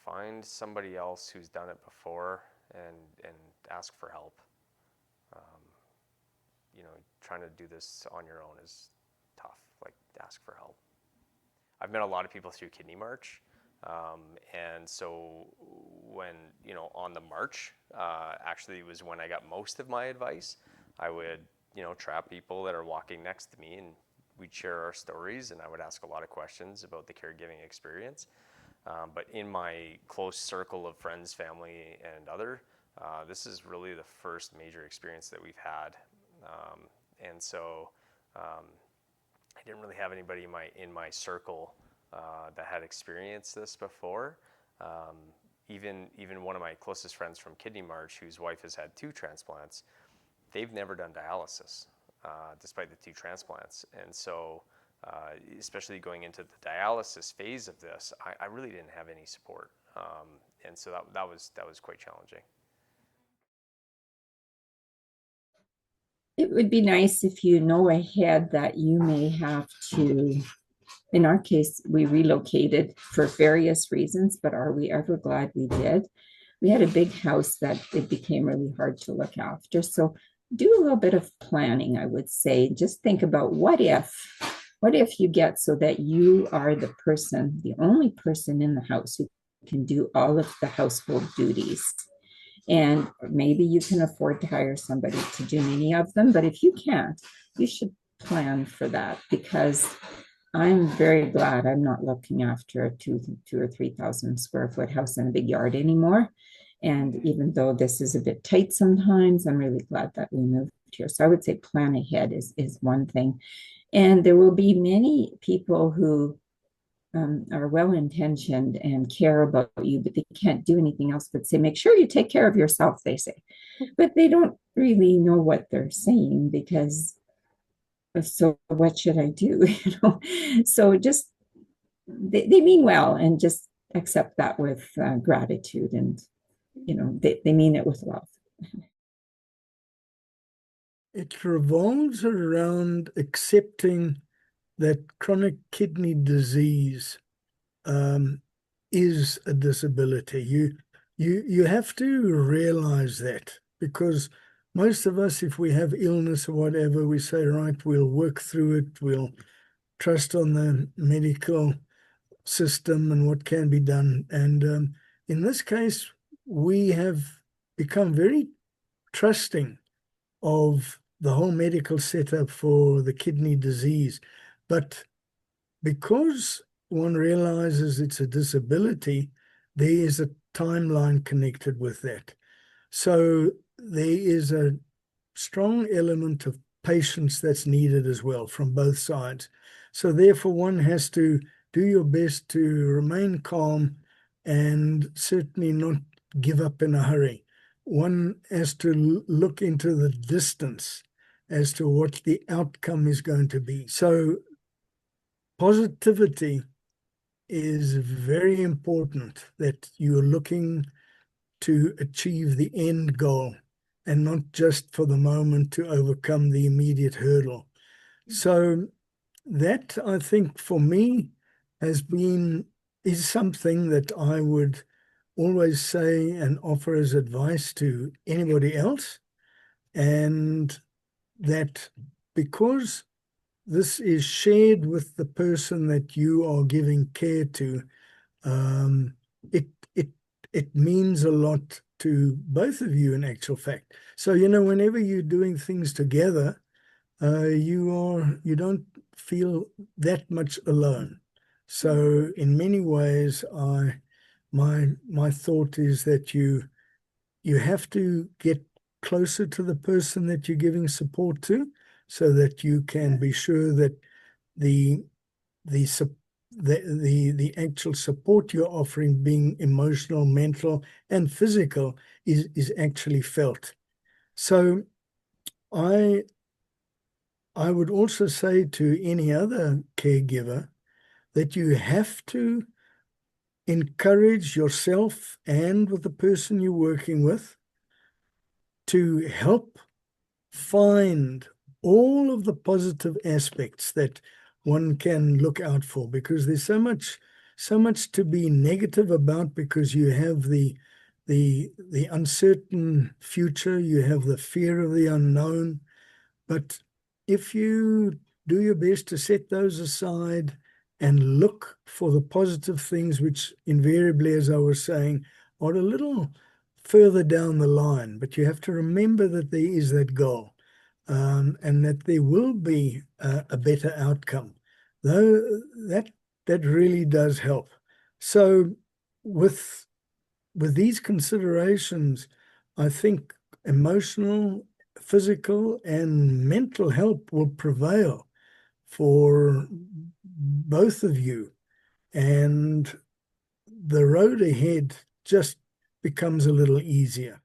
find somebody else who's done it before and ask for help. Um, Trying to do this on your own is tough. Like, ask for help. I've met a lot of people through Kidney March. And so when, on the march, actually was when I got most of my advice. I would, trap people that are walking next to me, and we'd share our stories, and I would ask a lot of questions about the caregiving experience. But in my close circle of friends, family, and other, this is really the first major experience that we've had. And so I didn't really have anybody in my circle that had experienced this before. Even one of my closest friends from Kidney March, whose wife has had 2 transplants, they've never done dialysis, despite the 2 transplants. And so, especially going into the dialysis phase of this, I really didn't have any support. And so that was quite challenging. It would be nice if you know ahead that you may have to, in our case, we relocated for various reasons, but are we ever glad we did? We had a big house that it became really hard to look after. So do a little bit of planning, I would say. Just think about what if you get so that you are the person, the only person in the house who can do all of the household duties. And maybe you can afford to hire somebody to do many of them, but if you can't, you should plan for that, because I'm very glad I'm not looking after a two or 3,000 square foot house in a big yard anymore. And even though this is a bit tight sometimes, I'm really glad that we moved here. So I would say plan ahead is one thing. And there will be many people who are well-intentioned and care about you, but they can't do anything else but say, make sure you take care of yourself, they say. But they don't really know what they're saying, because so what should I do? So just, they mean well, and just accept that with gratitude, and they mean it with love. It revolves around accepting that chronic kidney disease is a disability. You have to realize that, because most of us, if we have illness or whatever, we say, right, we'll work through it, we'll trust on the medical system and what can be done. And in this case, we have become very trusting of the whole medical setup for the kidney disease. But because one realizes it's a disability, there is a timeline connected with that. So there is a strong element of patience that's needed as well from both sides. So therefore, one has to do your best to remain calm and certainly not give up in a hurry. One has to look into the distance as to what the outcome is going to be. So positivity is very important, that you're looking to achieve the end goal and not just for the moment to overcome the immediate hurdle. So that, I think, for me, is something that I would always say and offer as advice to anybody else. And that because this is shared with the person that you are giving care to, it means a lot to both of you in actual fact. So, whenever you're doing things together, you don't feel that much alone. So in many ways, my thought is that you have to get closer to the person that you're giving support to, so that you can be sure that the actual support you're offering, being emotional, mental, and physical, is actually felt. So I would also say to any other caregiver that you have to encourage yourself and with the person you're working with to help find all of the positive aspects that one can look out for, because there's so much so much to be negative about, because you have the uncertain future, you have the fear of the unknown. But if you do your best to set those aside and look for the positive things, which invariably, as I was saying, are a little further down the line, but you have to remember that there is that goal, and that there will be a better outcome. Though that really does help. So with these considerations, I think emotional, physical, and mental help will prevail for both of you. And the road ahead just becomes a little easier.